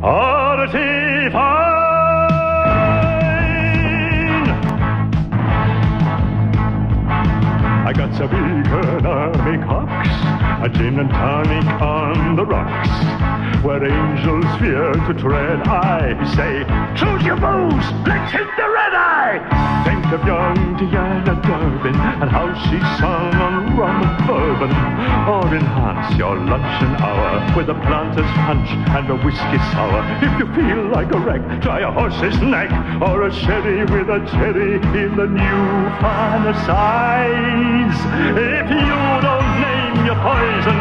Oddity fine! I got some economic hawks, a gin and tonic on the rocks, where angels fear to tread. I say, choose your booze, let's hit the red eye! Think of young Diana Durbin and how she sung on rum and bourbon. Or enhance your luncheon hour with a planter's punch and a whiskey sour. If you feel like a wreck, try a horse's neck or a sherry with a cherry in the new finer size. If you don't name your poison,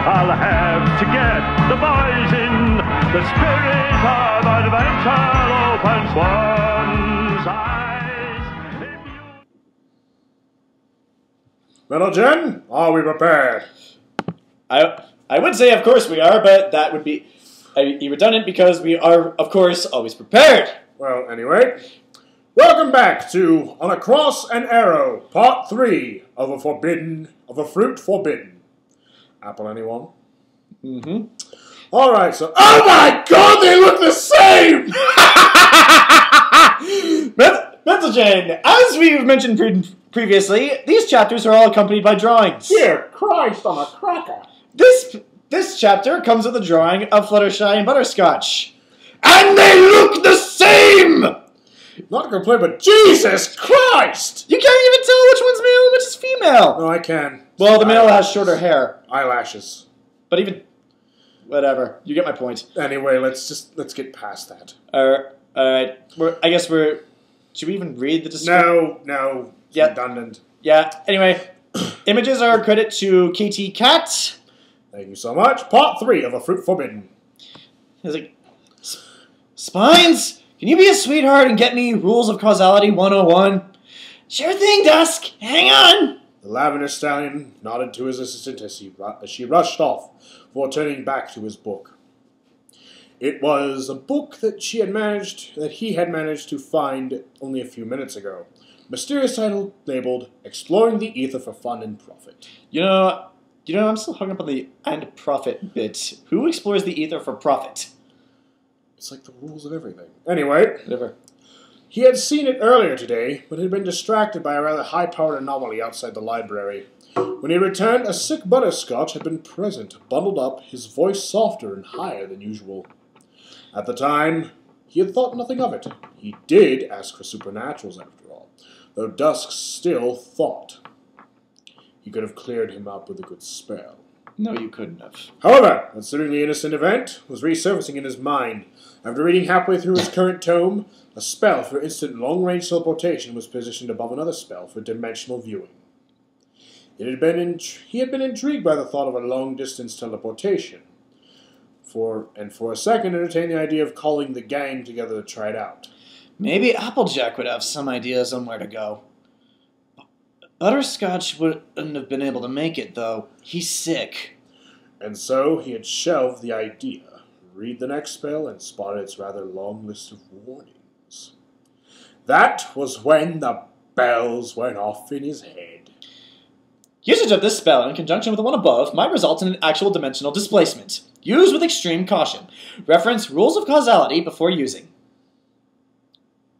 I'll have to get the boys in. The spirit of adventure opens one's eyes. Little Jen, are we prepared? I would say, of course we are, but that would be redundant because we are, of course, always prepared. Well, anyway, welcome back to On a Cross and Arrow, Part 3 of a Fruit Forbidden. Apple, anyone? Mm-hmm. Alright, so... Oh my god, they look the same! Mental Jane, as we've mentioned previously, these chapters are all accompanied by drawings. Dear Christ on a cracker. This chapter comes with a drawing of Fluttershy and Butterscotch. And they look the same! Not to complain, but Jesus Christ! You can't even tell which one's male and which is female. No, I can. Well, the male has shorter hair. Eyelashes. But even... Whatever. You get my point. Anyway, let's get past that. Alright. I guess we're... Should we even read the description? No. Yeah. Redundant. Yeah. Anyway, images are a credit to KT Cat. Thank you so much. Part 3 of A Fruit Forbidden. He's like, Spines, can you be a sweetheart and get me Rules of Causality 101? Sure thing, Dusk. Hang on. The Lavender Stallion nodded to his assistant as she rushed off, before turning back to his book. It was a book that he had managed to find only a few minutes ago. Mysterious title labeled "Exploring the Ether for Fun and Profit." You know, I'm still hung up on the "and profit" bit. Who explores the ether for profit? It's like the rules of everything. Anyway, whatever. He had seen it earlier today, but had been distracted by a rather high-powered anomaly outside the library. When he returned, a sick Butterscotch had been present, bundled up, his voice softer and higher than usual. At the time, he had thought nothing of it. He did ask for supernaturals, after all, though Dusk still thought he could have cleared him up with a good spell. No, you couldn't have. However, considering the innocent event was resurfacing in his mind. After reading halfway through his current tome, a spell for instant long-range teleportation was positioned above another spell for dimensional viewing. He had been intrigued by the thought of a long-distance teleportation, for a second entertained the idea of calling the gang together to try it out. Maybe Applejack would have some ideas on where to go. Butterscotch wouldn't have been able to make it, though. He's sick. And so he had shelved the idea, read the next spell, and spotted its rather long list of warnings. That was when the bells went off in his head. Usage of this spell in conjunction with the one above might result in an actual dimensional displacement. Use with extreme caution. Reference Rules of Causality before using.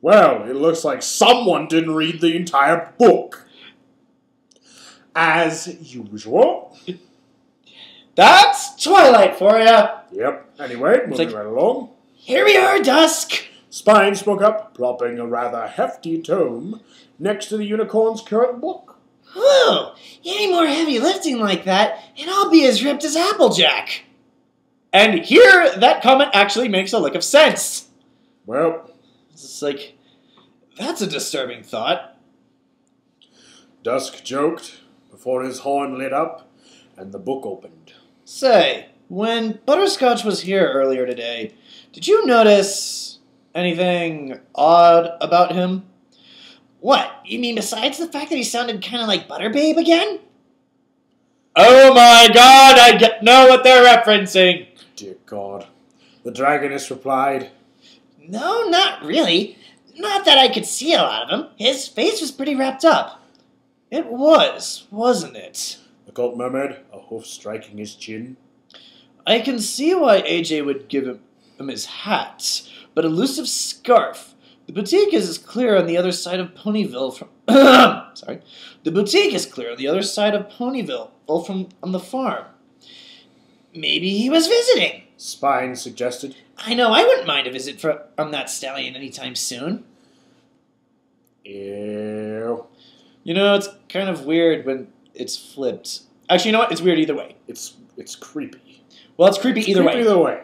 Well, it looks like someone didn't read the entire book. As usual. That's Twilight for you. Yep. Anyway, moving right along. Here we are, Dusk. Spine spoke up, plopping a rather hefty tome next to the unicorn's current book. Whoa, any more heavy lifting like that, and I'll be as ripped as Applejack. And here, that comment actually makes a lick of sense. Well, it's like, that's a disturbing thought. Dusk joked before his horn lit up and the book opened. Say, when Butterscotch was here earlier today, did you notice anything odd about him? What, you mean besides the fact that he sounded kind of like Butterbabe again? Oh my god, I know what they're referencing. Dear God. The dragoness replied. No, not really. Not that I could see a lot of him. His face was pretty wrapped up. It was, wasn't it? The cult murmured, a hoof striking his chin. I can see why AJ would give him am his hat, but elusive scarf. The boutique is clear on the other side of Ponyville from... Sorry. The boutique is clear on the other side of Ponyville, or from on the farm. Maybe he was visiting. Spine suggested. I know, I wouldn't mind a visit from that stallion anytime soon. Ew. You know, it's kind of weird when it's flipped. Actually, you know what? It's weird either way. It's creepy. Well, it's creepy either way. Either way.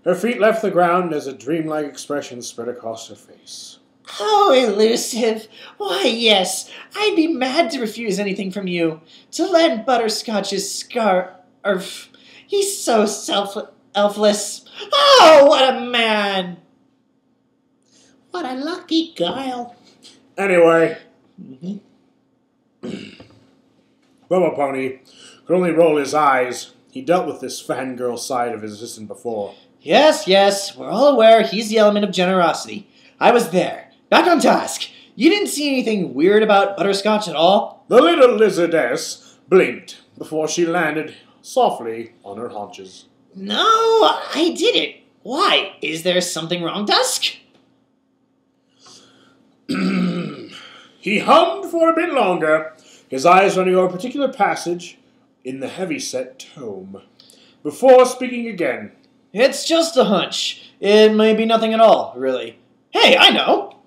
Her feet left the ground as a dreamlike expression spread across her face. Oh, elusive. Why, yes, I'd be mad to refuse anything from you. To lend Butterscotch's scarf. He's so selfless. Oh, what a man. What a lucky girl. Anyway. Bubba Pony could only roll his eyes. He dealt with this fangirl side of his assistant before. Yes, we're all aware he's the element of generosity. I was there. Back on task. You didn't see anything weird about Butterscotch at all? The little lizardess blinked before she landed softly on her haunches. No, I didn't. Why? Is there something wrong, Dusk? He hummed for a bit longer, his eyes running over a particular passage in the heavy-set tome, before speaking again. It's just a hunch. It may be nothing at all, really. Hey, I know!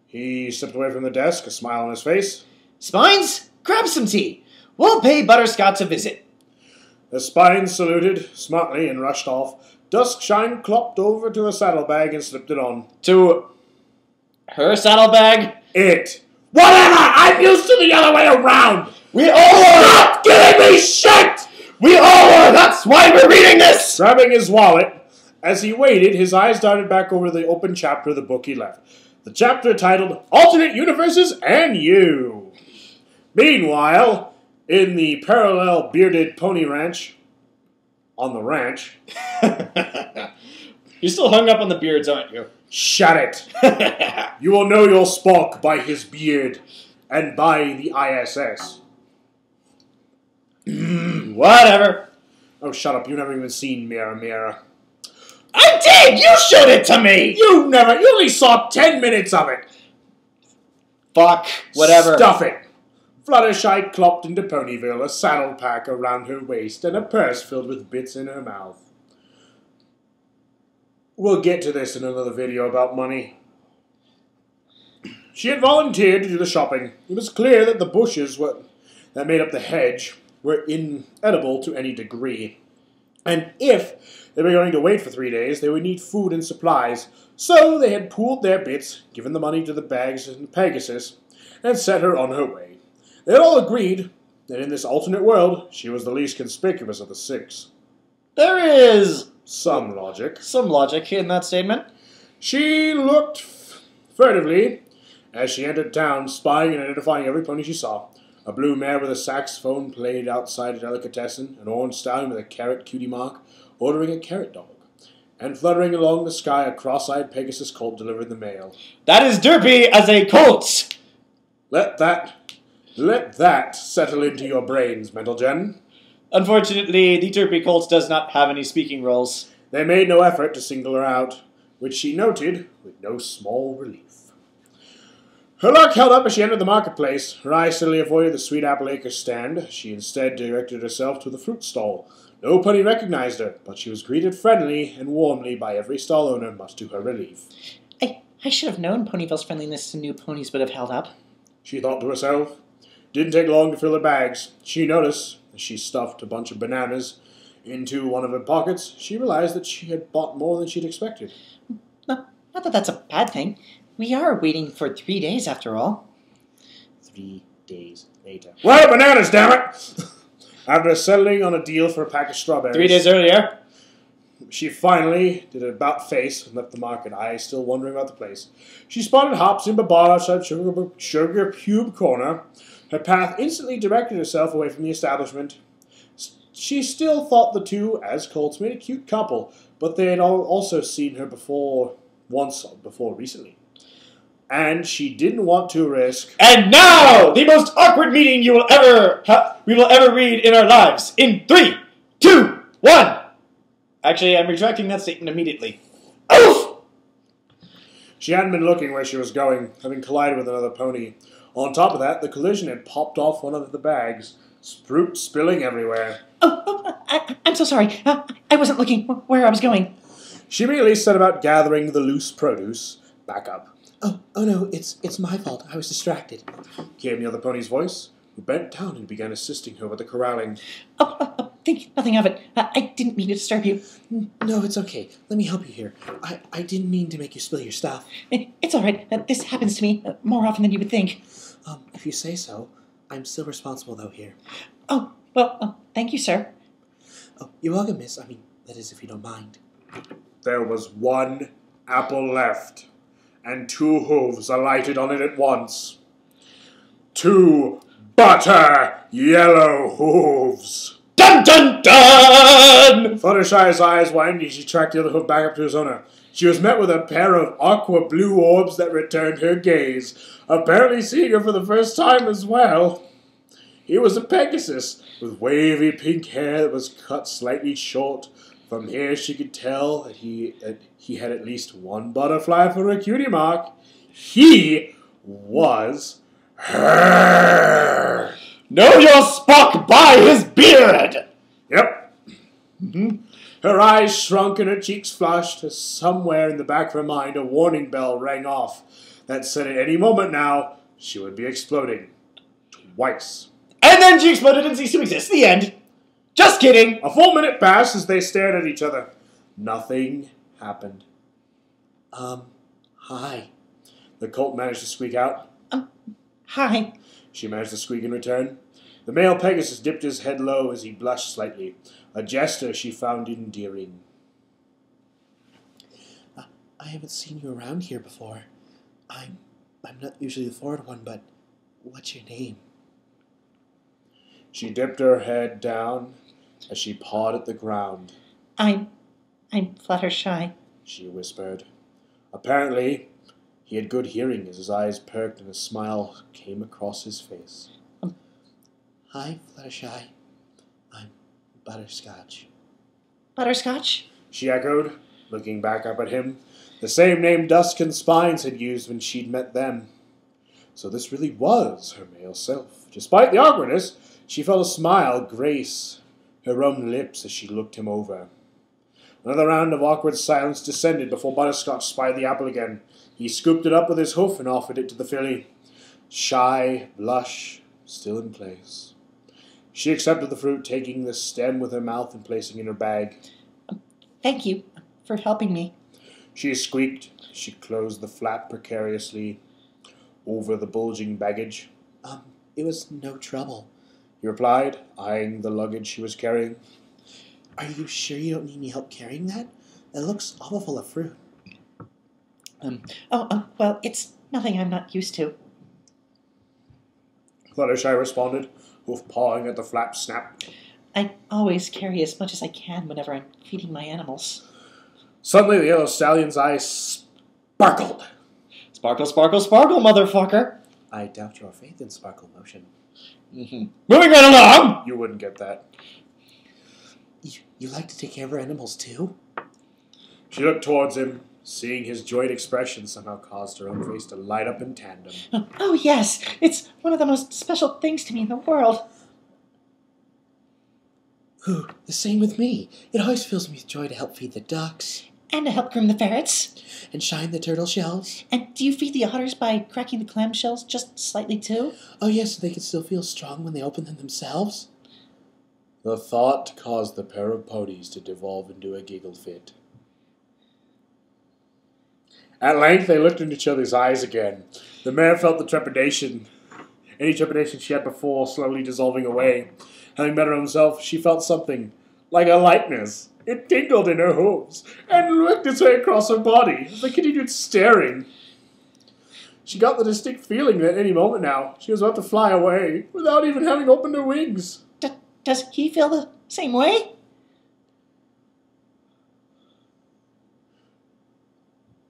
He stepped away from the desk, a smile on his face. Spines, grab some tea. We'll pay Butterscotch a visit. The Spines saluted smartly and rushed off. Duskshine clopped over to a saddlebag and slipped it on. To her saddlebag? It. Whatever! I'm used to the other way around! We all are! Stop giving me shit! We all are! That's why we're reading this! Grabbing his wallet, as he waited, his eyes darted back over the open chapter of the book he left. The chapter titled Alternate Universes and You. Meanwhile, in the parallel bearded pony ranch, on the ranch... You're still hung up on the beards, aren't you? Shut it! You will know your Spock by his beard, and by the ISS. Whatever. Oh, shut up. You've never even seen Mirror Mirror. I did! You showed it to me! You only saw 10 minutes of it! Fuck. Whatever. Stuff it! Fluttershy clopped into Ponyville, a saddle pack around her waist, and a purse filled with bits in her mouth. We'll get to this in another video about money. She had volunteered to do the shopping. It was clear that the bushes that made up the hedge were inedible to any degree. And if they were going to wait for 3 days, they would need food and supplies. So they had pooled their bits, given the money to the bags and Pegasus, and set her on her way. They had all agreed that in this alternate world, she was the least conspicuous of the six. There is some logic. Some logic in that statement. She looked furtively as she entered town, spying and identifying every pony she saw. A blue mare with a saxophone played outside a delicatessen, an orange stallion with a carrot cutie mark, ordering a carrot dog. And fluttering along the sky, a cross-eyed Pegasus colt delivered the mail. That is derpy as a colt! Let that settle into your brains, Mental Gen. Unfortunately, the derpy colt does not have any speaking roles. They made no effort to single her out, which she noted with no small relief. Her luck held up as she entered the marketplace. Her eyes steadily avoided the Sweet Apple Acre stand. She instead directed herself to the fruit stall. No pony recognized her, but she was greeted friendly and warmly by every stall owner, much to her relief. I should have known Ponyville's friendliness to new ponies would have held up. She thought to herself. Didn't take long to fill her bags. She noticed, as she stuffed a bunch of bananas into one of her pockets, she realized that she had bought more than she'd expected. Not that that's a bad thing. We are waiting for 3 days, after all. 3 days later. Well, bananas, damn it! After settling on a deal for a pack of strawberries. 3 days earlier. She finally did an about-face and left the market, eyes still wondering about the place. She spotted Hops and Babar outside Sugar Cube Corner. Her path instantly directed herself away from the establishment. She still thought the two, as colts, made a cute couple, but they had also seen her once before recently. And she didn't want to risk... And now, the most awkward meeting we will ever read in our lives. In 3, 2, 1... Actually, I'm retracting that statement immediately. Oof! She hadn't been looking where she was going, having collided with another pony. On top of that, the collision had popped off one of the bags, fruit spilling everywhere. I'm so sorry. I wasn't looking where I was going. She immediately set about gathering the loose produce. Back up. Oh no, it's my fault. I was distracted. Came the other pony's voice, who bent down and began assisting her with the corralling. Think nothing of it. I didn't mean to disturb you. No, it's okay. Let me help you here. I didn't mean to make you spill your stuff. It's all right. This happens to me more often than you would think. If you say so. I'm still responsible, though, here. Oh, well, thank you, sir. Oh, you're welcome, miss. I mean, that is if you don't mind. There was one apple left, and 2 hooves alighted on it at once. 2 butter yellow hooves. Dun dun dun! Fluttershy's eyes widened as she tracked the other hoof back up to his owner. She was met with a pair of aqua blue orbs that returned her gaze, apparently seeing her for the first time as well. He was a Pegasus, with wavy pink hair that was cut slightly short. From here she could tell that he had at least one butterfly for a cutie mark. He was her. Know your Spock by his beard! Yep. Her eyes shrunk and her cheeks flushed as somewhere in the back of her mind a warning bell rang off that said at any moment now she would be exploding. Twice. And then she exploded and ceased to exist. The end. Just kidding. A full minute passed as they stared at each other. Nothing happened. Hi. The colt managed to squeak out. Hi. She managed to squeak in return. The male Pegasus dipped his head low as he blushed slightly, a gesture she found endearing. I haven't seen you around here before. I'm not usually the forward one, but what's your name? She dipped her head down as she pawed at the ground. I'm Fluttershy. She whispered. Apparently, he had good hearing as his eyes perked and a smile came across his face. Hi, Fluttershy. I'm Butterscotch. Butterscotch? She echoed, looking back up at him. The same name Dusk and Spines had used when she'd met them. So this really was her male self. Despite the awkwardness, she felt a smile grace her own lips as she looked him over. Another round of awkward silence descended before Butterscotch spied the apple again. He scooped it up with his hoof and offered it to the filly. Shy blush still in place. She accepted the fruit, taking the stem with her mouth and placing it in her bag. Thank you for helping me. She squeaked. She closed the flap precariously over the bulging baggage. It was no trouble. He replied, eyeing the luggage she was carrying. Are you sure you don't need any help carrying that? It looks awful full of fruit. Well, it's nothing I'm not used to. Fluttershy responded, hoof pawing at the flap snap. I always carry as much as I can whenever I'm feeding my animals. Suddenly the yellow stallion's eyes sparkled. Sparkle, sparkle, sparkle, motherfucker. I doubt your faith in sparkle motion. Moving right along. You wouldn't get that. You like to take care of our animals, too? She looked towards him, seeing his joyed expression somehow caused her own face to light up in tandem. Oh, yes. It's one of the most special things to me in the world. Ooh, the same with me. It always fills me with joy to help feed the ducks. And to help groom the ferrets. And shine the turtle shells. And do you feed the otters by cracking the clam shells just slightly too? Oh yes, so they can still feel strong when they open them themselves. The thought caused the pair of ponies to devolve into a giggle fit. At length they looked in each other's eyes again. The mare felt the trepidation. Any trepidation she had before slowly dissolving away. Having met her own self, she felt something like a lightness. It tingled in her hooves and worked its way across her body as they continued staring. She got the distinct feeling that at any moment now she was about to fly away without even having opened her wings. Does he feel the same way?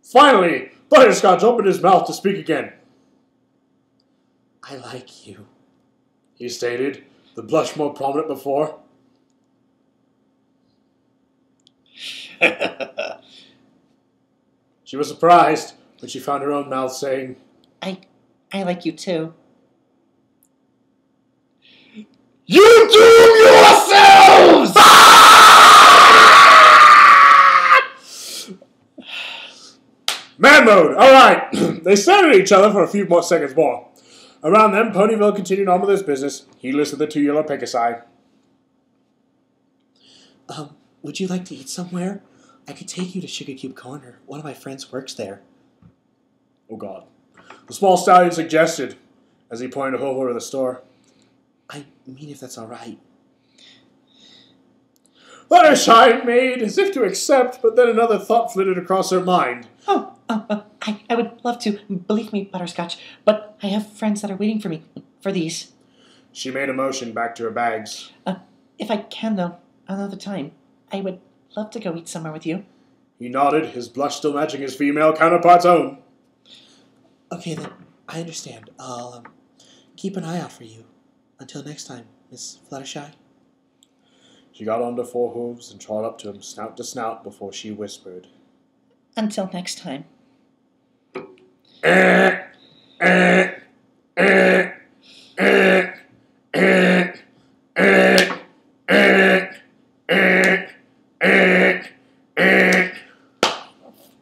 Finally, Butterscotch opened his mouth to speak again. I like you, he stated, the blush more prominent before. She was surprised when she found her own mouth saying, I like you too. You doom yourselves! Man mode! Alright! They stared at each other for a few more seconds more. Around them, Ponyville continued on with his business, heedless of the two yellow Pegasi. Would you like to eat somewhere? I could take you to Sugar Cube Corner. One of my friends works there. Oh god. The small stallion suggested, as he pointed over to the store. I mean, if that's alright. Fluttershy made as if to accept, but then another thought flitted across her mind. I would love to, believe me, Butterscotch, but I have friends that are waiting for me, for these. She made a motion back to her bags. If I can, though, another time, I would love to go eat somewhere with you. He nodded, his blush still matching his female counterpart's own. Okay, then. I understand. I'll, keep an eye out for you. Until next time, Miss Fluttershy. She got onto four hooves and trod up to him, snout to snout, before she whispered. Until next time.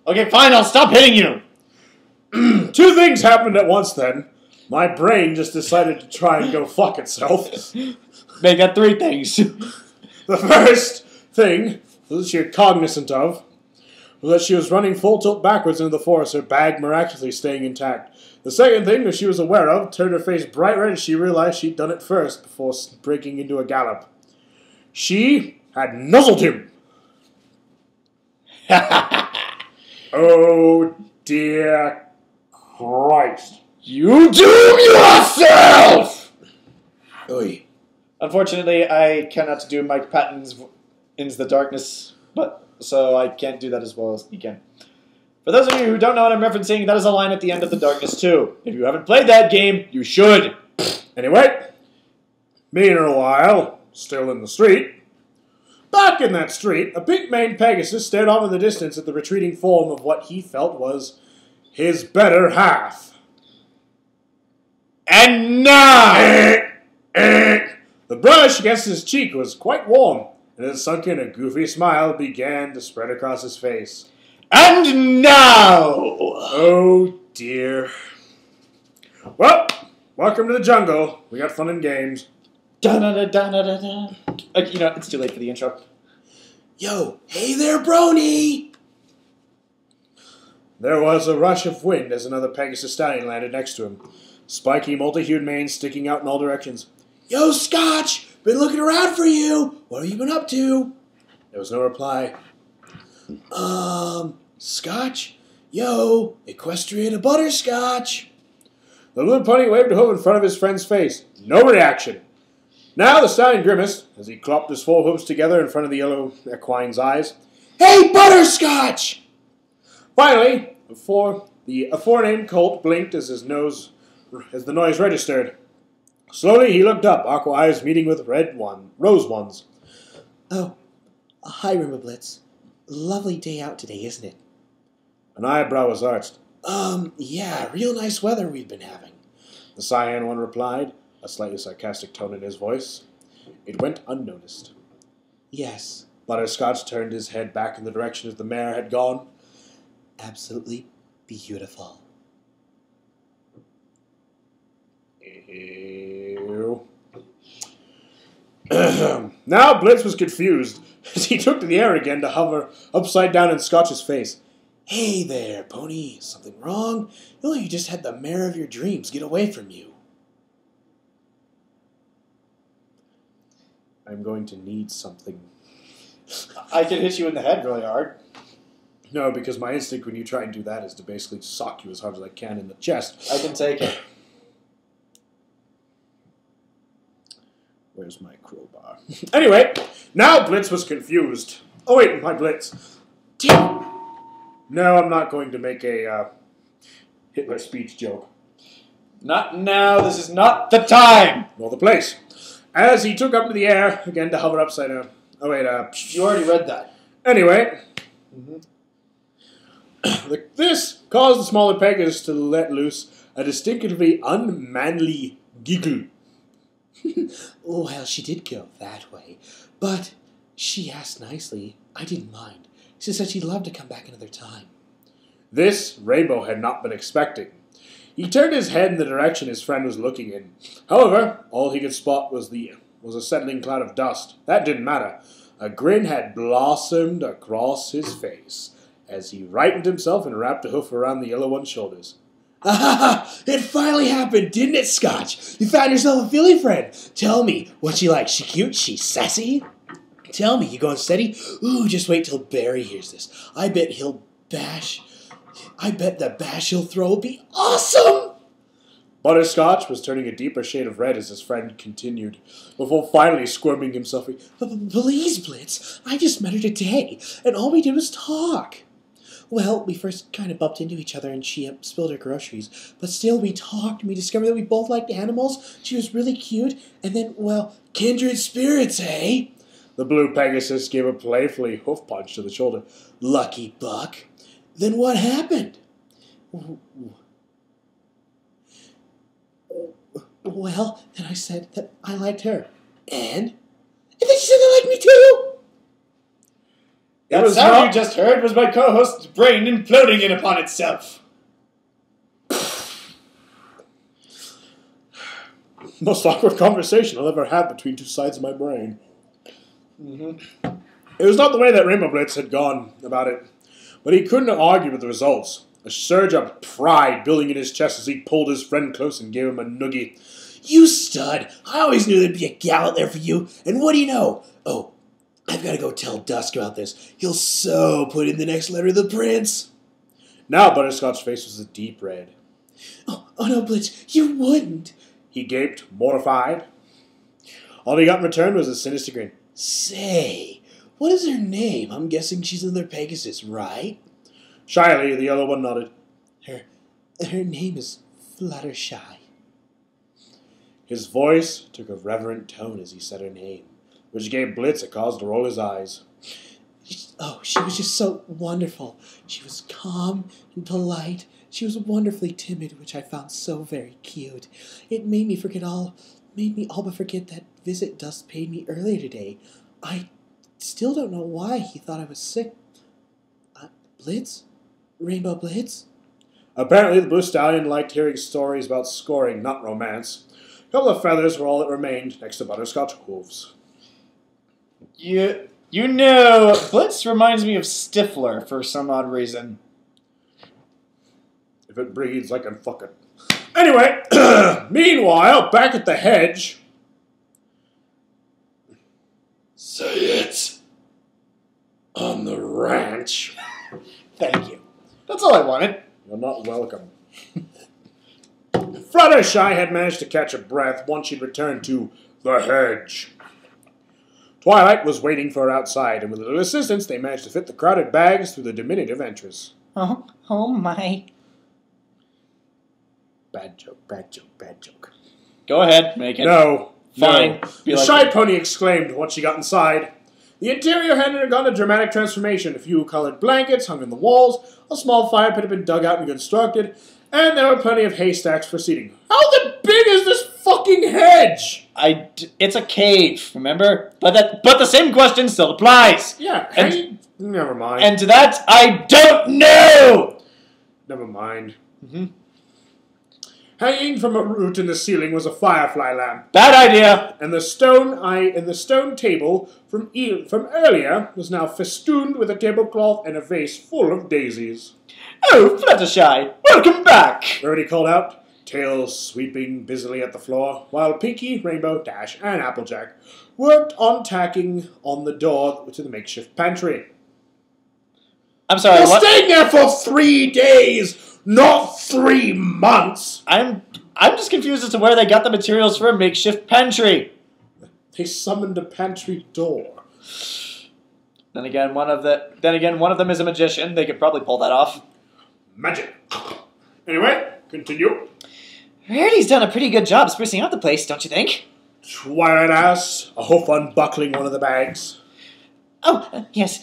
Okay, fine, I'll stop hitting you! Two things happened at once then. My brain just decided to try and go fuck itself. They got three things. The first thing that she was cognizant of was that she was running full tilt backwards into the forest, her bag miraculously staying intact. The second thing that she was aware of turned her face bright red as she realized she'd done it first before breaking into a gallop. She had nuzzled him. Oh dear Christ. You doom yourself! Oy. Unfortunately, I cannot do Mike Patton's Into the Darkness, but so I can't do that as well as he can. For those of you who don't know what I'm referencing, that is a line at the end of The Darkness 2. If you haven't played that game, you should. Anyway, me in a while, still in the street. Back in that street, a pink-maned Pegasus stared off in the distance at the retreating form of what he felt was his better half. And now! The brush against his cheek was quite warm, and as sunk in a goofy smile began to spread across his face. And now! Oh dear. Well, welcome to the jungle. We got fun and games. Da-da-da-da-da-da. You know, it's too late for the intro. Yo, hey there, Brony! There was a rush of wind as another Pegasus stallion landed next to him. Spiky, multi-hued mane sticking out in all directions. Yo, Scotch! Been looking around for you! What have you been up to? There was no reply. Scotch? Yo, Equestrian and Butterscotch! The blue pony waved a hoof in front of his friend's face. No reaction. Now the stallion grimaced as he clopped his four hooves together in front of the yellow equine's eyes. Hey, Butterscotch! Finally, the aforenamed colt blinked as the noise registered. Slowly he looked up, aqua eyes meeting with rose ones. Oh, hi, Rimba Blitz. Lovely day out today, isn't it? An eyebrow was arched. Yeah, real nice weather we've been having. The cyan one replied, a slightly sarcastic tone in his voice. It went unnoticed. Yes. Butterscotch turned his head back in the direction as the mare had gone. Absolutely beautiful. Ew. Now Blitz was confused as he took to the air again to hover upside down in Scotch's face. Hey there, Pony. Something wrong? No, you just had the mare of your dreams get away from you. I'm going to need something. I can hit you in the head really hard. No, because my instinct when you try and do that is to basically sock you as hard as I can in the chest. I can take it. Where's my crowbar? Anyway, now Blitz was confused. Oh wait, my Blitz. Damn. No, I'm not going to make a Hitler speech joke. Not now, this is not the time! Nor the place. As he took up into the air, again to hover upside down. Oh wait, You already read that. Anyway, This caused the smaller Pegasus to let loose a distinctively unmanly giggle. Well, she did go that way, but she asked nicely. I didn't mind. She said she'd love to come back another time. This Rainbow had not been expecting. He turned his head in the direction his friend was looking in. However, all he could spot was a settling cloud of dust. That didn't matter. A grin had blossomed across his face as he rightened himself and wrapped a hoof around the yellow one's shoulders. Ah, it finally happened, didn't it, Scotch? You found yourself a filly friend. Tell me, what's she like? She cute? She sassy? Tell me, you going steady? Ooh, just wait till Barry hears this. I bet the bash he'll throw will be awesome! Butterscotch was turning a deeper shade of red as his friend continued, before finally squirming himself free. Please, Blitz, I just met her today, and all we did was talk. Well, we first kind of bumped into each other and she spilled her groceries. But still, we talked and we discovered that we both liked animals. She was really cute. And then, well, kindred spirits, eh? The blue Pegasus gave a playfully hoof punch to the shoulder. Lucky buck. Then what happened? Well, then I said that I liked her. And then she said they liked me too. That sound you just heard was my co-host's brain imploding in upon itself. Most awkward conversation I'll ever have between two sides of my brain. It was not the way that Rainbow Blitz had gone about it, but he couldn't argue with the results. A surge of pride building in his chest as he pulled his friend close and gave him a noogie. You stud! I always knew there'd be a gal out there for you, and what do you know? Oh, I've got to go tell Dusk about this. He'll so put in the next letter of the prince. Now Butterscotch's face was a deep red. Oh no, Blitz, you wouldn't. He gaped, mortified. All he got in return was a sinister grin. Say, what is her name? I'm guessing she's another Pegasus, right? Shyly, the yellow one nodded. Her name is Fluttershy. His voice took a reverent tone as he said her name, which gave Blitz a cause to roll his eyes. Oh, she was just so wonderful. She was calm and polite. She was wonderfully timid, which I found so very cute. It made me all but forget that visit Dusk paid me earlier today. I still don't know why he thought I was sick. Blitz? Rainbow Blitz? Apparently the blue stallion liked hearing stories about scoring, not romance. A couple of feathers were all that remained next to Butterscotch hooves. You know, Blitz reminds me of Stifler for some odd reason. If it breathes, I can fuck it. Anyway, meanwhile, back at the hedge... Say it! On the ranch. Thank you. That's all I wanted. You're not welcome. Fluttershy had managed to catch a breath once she'd returned to the hedge. Twilight was waiting for her outside, and with a little assistance, they managed to fit the crowded bags through the diminutive entrance. Oh my. Bad joke, bad joke, bad joke. Go ahead, make it. No. Fine. No. The shy pony exclaimed once she got inside. The interior had undergone a dramatic transformation. A few colored blankets hung on the walls, a small fire pit had been dug out and constructed, and there were plenty of haystacks for seating. How the big is this fucking hedge? It's a cave, remember? But the same question still applies. Yeah, never mind. And to that, I don't know! Never mind. Hanging from a root in the ceiling was a firefly lamp. Bad idea! And the stone table from earlier was now festooned with a tablecloth and a vase full of daisies. Oh, Fluttershy, welcome back! Rarity called out, tails sweeping busily at the floor, while Pinky, Rainbow, Dash, and Applejack worked on tacking on the door to the makeshift pantry. I'm sorry, They're what? staying there for 3 days, not 3 months! I'm just confused as to where they got the materials for a makeshift pantry. They summoned a pantry door. Then again, one of them is a magician. They could probably pull that off. Magic. Anyway, continue. Rarity's done a pretty good job sprucing up the place, don't you think? Twilight asked, a hoof unbuckling one of the bags. Oh, yes.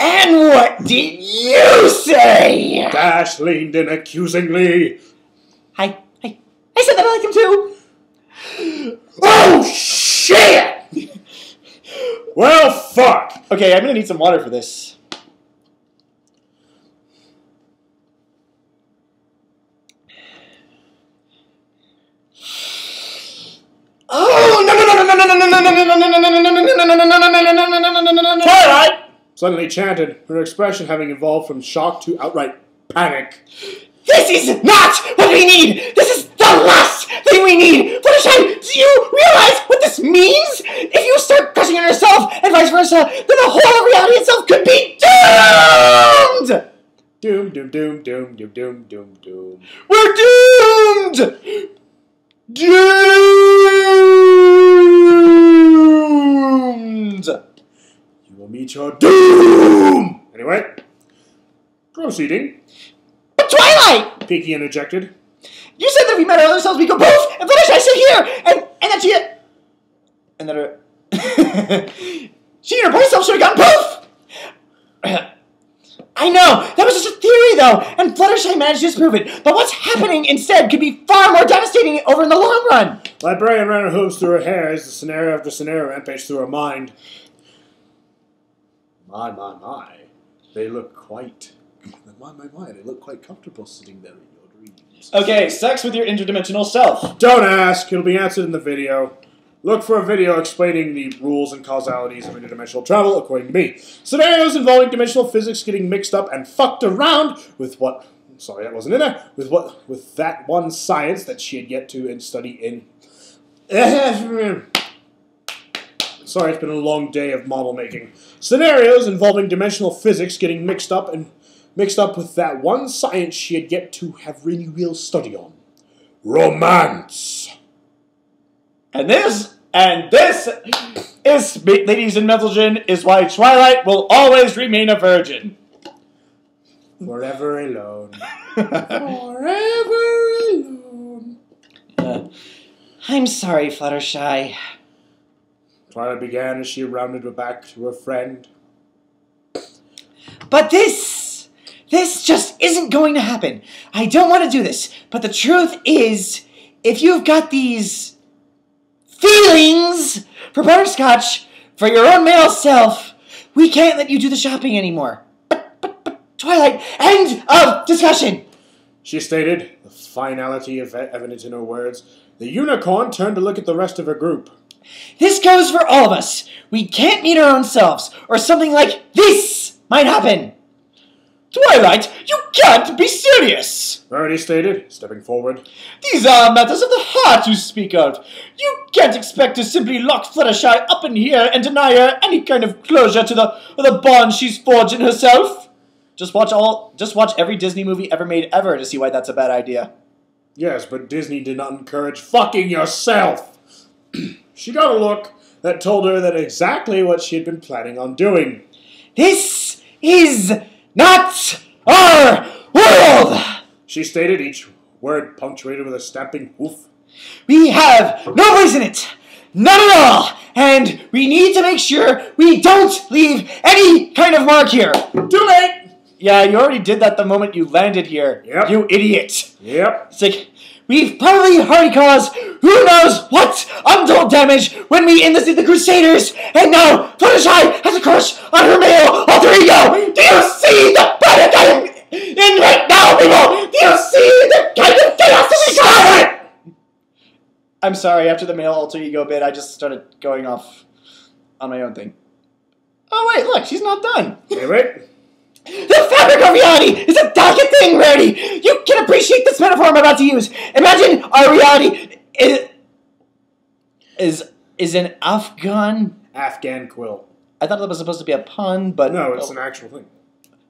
And what did you say? Dash leaned in accusingly. I said that I like him too. Oh, shit! Well, fuck. Okay, I'm gonna need some water for this. Oh no! Twilight! Suddenly chanted, her expression having evolved from shock to outright panic. This is not what we need! This is the last thing we need! Fluttershy, do you realize what this means? If you start crushing on yourself and vice versa, then the whole of reality itself could be doomed! Doom, doom, doom, doom, doom, doom, doom, doom. We're doomed! Doomed! You will meet your doom! Anyway, proceeding. But Twilight! Peaky interjected. You said that if we met our other selves, we go poof, and Fluttershy sit here, and that she... And that her... she and her boy self should have gone poof! I know, that was just a theory though, and Fluttershy managed to disprove it, but what's happening instead could be far more devastating over in the long run! Librarian ran her hooves through her hair as the scenario after scenario rampaged through her mind. My. They look quite... My, they look quite comfortable sitting there in your dreams. Okay, sex with your interdimensional self. Don't ask, it'll be answered in the video. Look for a video explaining the rules and causalities of interdimensional travel, according to me. Scenarios involving dimensional physics getting mixed up and fucked around with what... Sorry, that wasn't in there. With that one science that she had yet to study in... Sorry, it's been a long day of model making. Scenarios involving dimensional physics getting mixed up with that one science she had yet to have really real study on. Romance. And this, is, ladies and gentlemen, is why Twilight will always remain a virgin. Forever alone. Forever alone. I'm sorry, Fluttershy. Twilight began as she rounded her back to her friend. But this just isn't going to happen. I don't want to do this, but the truth is, if you've got these feelings for Butterscotch, for your own male self, we can't let you do the shopping anymore. But Twilight, end of discussion! She stated, the finality evident in her words. The unicorn turned to look at the rest of her group. This goes for all of us. We can't meet our own selves, or something like this might happen. Twilight, you can't be serious! Rarity stated, stepping forward. These are matters of the heart you speak of. You can't expect to simply lock Fluttershy up in here and deny her any kind of closure to the bond she's forged in herself. Just watch every Disney movie ever made ever to see why that's a bad idea. Yes, but Disney did not encourage fucking yourself. She got a look that told her that exactly what she had been planning on doing. This is not our world! She stated, each word punctuated with a stamping hoof. We have no place in it. None at all. And we need to make sure we don't leave any kind of mark here. Too late! Yeah, you already did that the moment you landed here. Yep. You idiot. Yep. It's like, we've probably already caused who knows what untold damage when we enlisted the Crusaders, and now Fluttershy has a crush on her male alter ego. Do you see the panic I'm in right now, people? Do you see the kind of chaos that we got? I'm sorry, after the male alter ego bit, I just started going off on my own thing. Oh wait, look, she's not done. Anyway. The fabric of reality is a delicate thing, Rarity. You can appreciate this metaphor I'm about to use. Imagine our reality is an Afghan quill. I thought that was supposed to be a pun, but No, it's an actual thing.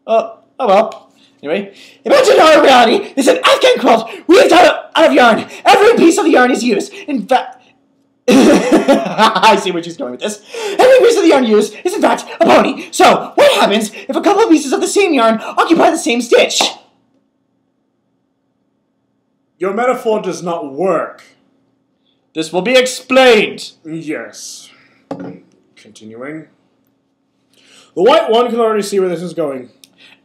Oh well. Anyway, imagine our reality is an Afghan quilt weaved out of yarn. Every piece of the yarn is used. In fact, I see where she's going with this. Every piece of the yarn used is in fact a pony. So, what happens if a couple of pieces of the same yarn occupy the same stitch? Your metaphor does not work. This will be explained. Yes. Continuing. The white one can already see where this is going.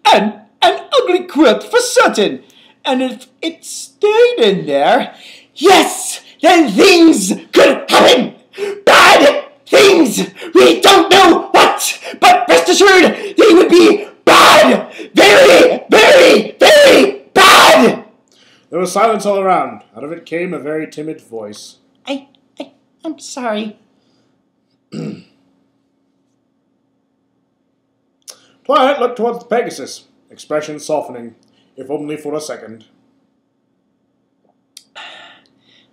And an ugly quilt for certain. And if it stayed in there, yes, then things could happen. Bad things. We don't know what, but rest assured they would be bad. Very, very, very bad. There was silence all around. Out of it came a very timid voice. I'm sorry. Twilight looked towards the Pegasus, expression softening, if only for a second.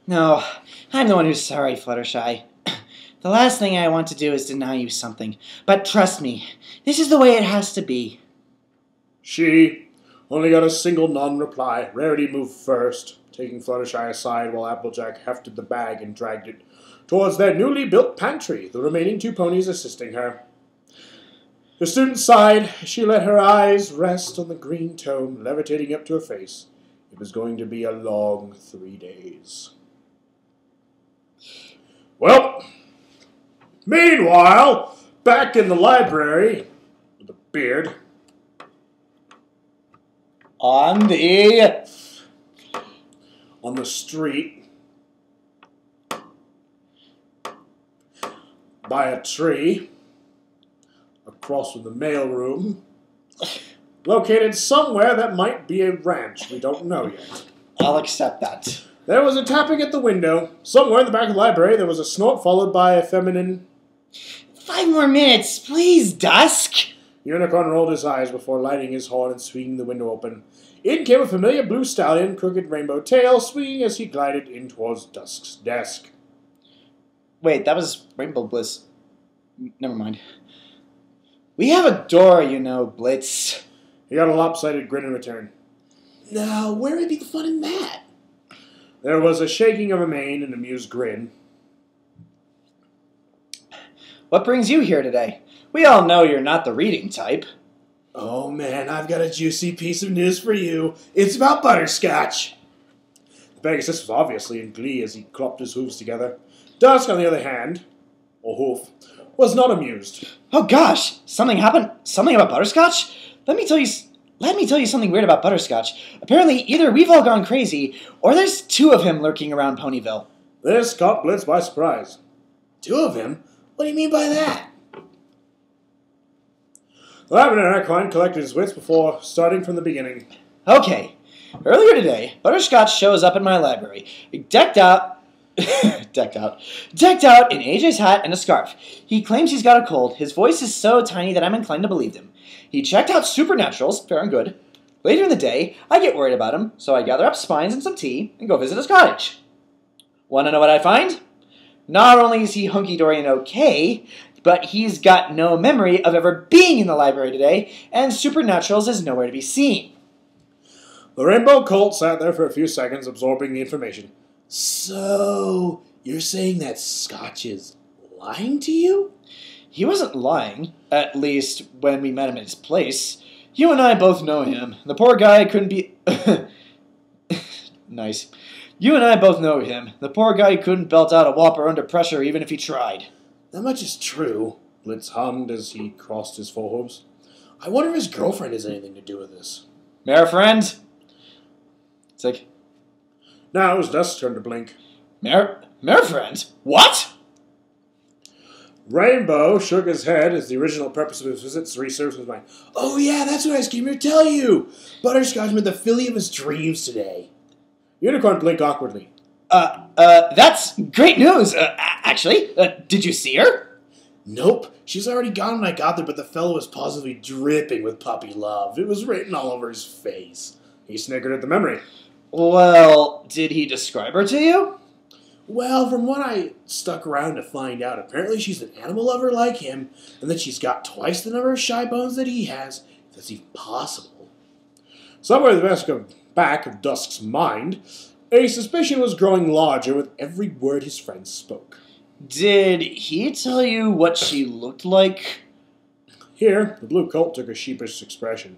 No, I'm the one who's sorry, Fluttershy. The last thing I want to do is deny you something. But trust me, this is the way it has to be. She only got a single non-reply. Rarity moved first, taking Fluttershy aside while Applejack hefted the bag and dragged it towards their newly built pantry, the remaining 2 ponies assisting her. The student sighed as she let her eyes rest on the green tome levitating up to her face. It was going to be a long 3 days. Well, meanwhile, back in the library, with a beard, On the street, by a tree, across from the mailroom, located somewhere that might be a ranch. We don't know yet. I'll accept that. There was a tapping at the window. Somewhere in the back of the library, there was a snort followed by a feminine... 5 more minutes, please, Dusk. Unicorn rolled his eyes before lighting his horn and swinging the window open. In came a familiar blue stallion, crooked rainbow tail, swinging as he glided in towards Dusk's desk. Wait, that was Rainbow Bliss. Never mind. We have a door, you know, Blitz. He got a lopsided grin in return. Now, where would be the fun in that? There was a shaking of a mane and an amused grin. What brings you here today? We all know you're not the reading type. Oh man, I've got a juicy piece of news for you. It's about Butterscotch. The Pegasus was obviously in glee as he clopped his hooves together. Dusk, on the other hand, or hoof, was not amused. Oh gosh, something happened? Something about Butterscotch? Let me tell you something weird about Butterscotch. Apparently, either we've all gone crazy, or there's 2 of him lurking around Ponyville. This caught Blitz by surprise. 2 of him? What do you mean by that? The Lavender Equine collected his wits before starting from the beginning. Okay, earlier today, Butterscotch shows up in my library, decked out in AJ's hat and a scarf. He claims he's got a cold. His voice is so tiny that I'm inclined to believe him. He checked out Supernaturals, fair and good. Later in the day, I get worried about him, so I gather up spines and some tea and go visit his cottage. Want to know what I find? Not only is he hunky-dory and okay, but he's got no memory of ever being in the library today, and Supernaturals is nowhere to be seen. The Rainbow Colt sat there for a few seconds, absorbing the information. So, you're saying that Scotch is lying to you? He wasn't lying, at least when we met him at his place. You and I both know him. The poor guy couldn't be... Nice. You and I both know him. The poor guy couldn't belt out a whopper under pressure even if he tried. That much is true, Blitz hummed as he crossed his forearms. I wonder if his girlfriend has anything to do with this. Mayor friend? It's like... Now it was Dusk's turn to blink. Mayor friend? What? Rainbow shook his head as the original purpose of his visit resurfaced in his mind. Oh yeah, that's what I came here to tell you! Butterscotch met the filly of his dreams today. Unicorn blinked awkwardly. That's great news, actually. Did you see her? Nope. She's already gone when I got there, but the fellow was positively dripping with puppy love. It was written all over his face. He snickered at the memory. Well, did he describe her to you? Well, from what I stuck around to find out, apparently she's an animal lover like him, and that she's got twice the number of shy bones that he has, if that's even possible. Somewhere in the back of Dusk's mind, a suspicion was growing larger with every word his friend spoke. Did he tell you what she looked like? Here, the blue colt took a sheepish expression.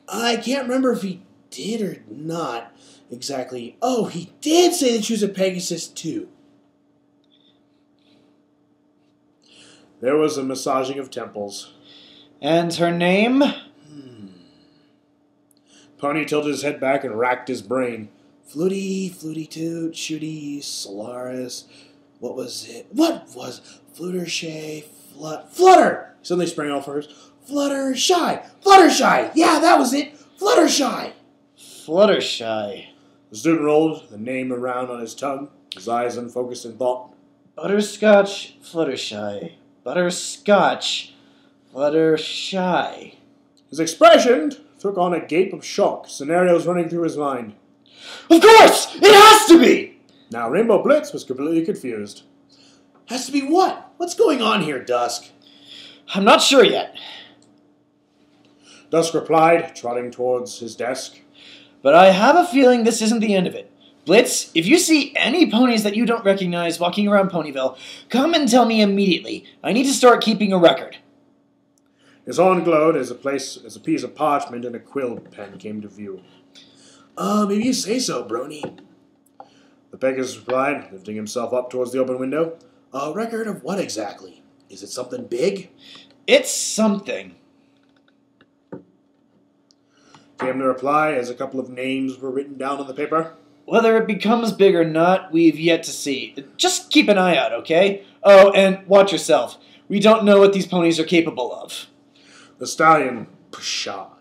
I can't remember if he did or not exactly. Oh, he did say that she was a Pegasus, too. There was a massaging of temples. And her name? Pony tilted his head back and racked his brain. Flutie, Flutie Toot, Shooty, Solaris. What was it? What was Fluttershy? Flutter! He suddenly sprang off hers. Fluttershy! Fluttershy! Yeah, that was it! Fluttershy! Fluttershy. The student rolled the name around on his tongue, his eyes unfocused in thought. Butterscotch, Fluttershy. Butterscotch, Fluttershy. His expression took on a gape of shock, scenarios running through his mind. Of course! It has to be! Now Rainbow Blitz was completely confused. Has to be what? What's going on here, Dusk? I'm not sure yet. Dusk replied, trotting towards his desk. But I have a feeling this isn't the end of it. Blitz, if you see any ponies that you don't recognize walking around Ponyville, come and tell me immediately. I need to start keeping a record. His horn glowed as a piece of parchment and a quill pen came to view. Maybe you say so, Brony. The Pegasus replied, lifting himself up towards the open window. A record of what exactly? Is it something big? It's something. Came the reply as a couple of names were written down on the paper. Whether it becomes big or not, we've yet to see. Just keep an eye out, okay? Oh, and watch yourself. We don't know what these ponies are capable of. The stallion pshawed.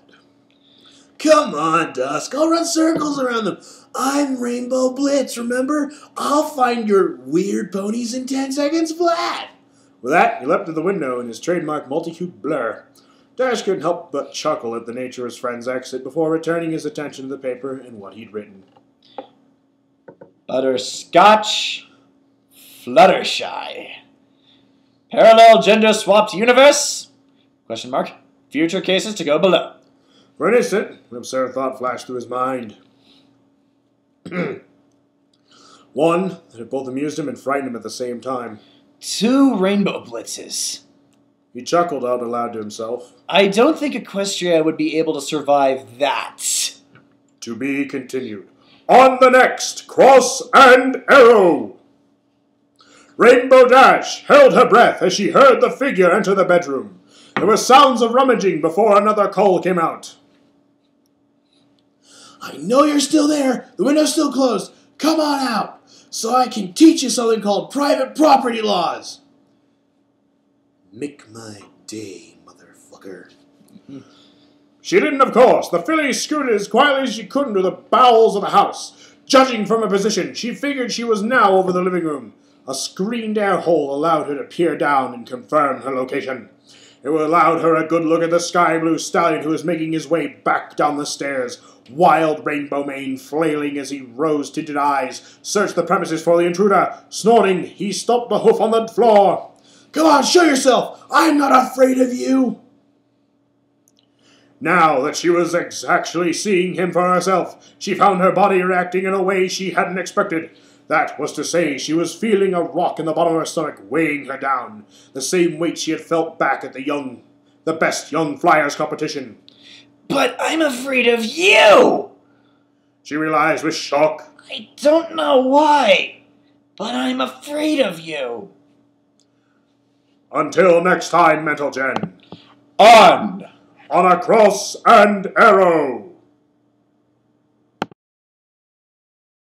Come on, Dusk. I'll run circles around them. I'm Rainbow Blitz, remember? I'll find your weird ponies in 10 seconds flat. With that, he leapt to the window in his trademark multi-hued blur. Dash couldn't help but chuckle at the nature of his friend's exit before returning his attention to the paper and what he'd written. Butterscotch, Fluttershy. Parallel gender-swapped universe? Question mark. Future cases to go below. For an instant, an absurd thought flashed through his mind. One that had both amused him and frightened him at the same time. 2 Rainbow Blitzes. He chuckled out aloud to himself. I don't think Equestria would be able to survive that. To be continued. On the next, Cross and Arrow! Rainbow Dash held her breath as she heard the figure enter the bedroom. There were sounds of rummaging before another call came out. I know you're still there. The window's still closed. Come on out, so I can teach you something called private property laws. Make my day, motherfucker. She didn't, of course. The filly scooted as quietly as she could into the bowels of the house. Judging from her position, she figured she was now over the living room. A screened air hole allowed her to peer down and confirm her location. It allowed her a good look at the sky-blue stallion who was making his way back down the stairs, wild rainbow mane flailing as he rose-tinted eyes searched the premises for the intruder. Snorting, he stomped the hoof on the floor. Come on, show yourself! I'm not afraid of you! Now that she was actually seeing him for herself, she found her body reacting in a way she hadn't expected. That was to say, she was feeling a rock in the bottom of her stomach weighing her down, the same weight she had felt back at the best young flyers competition. But I'm afraid of you! She realized with shock. I don't know why, but I'm afraid of you. Until next time, Mental Gen. On On a Cross and Arrow!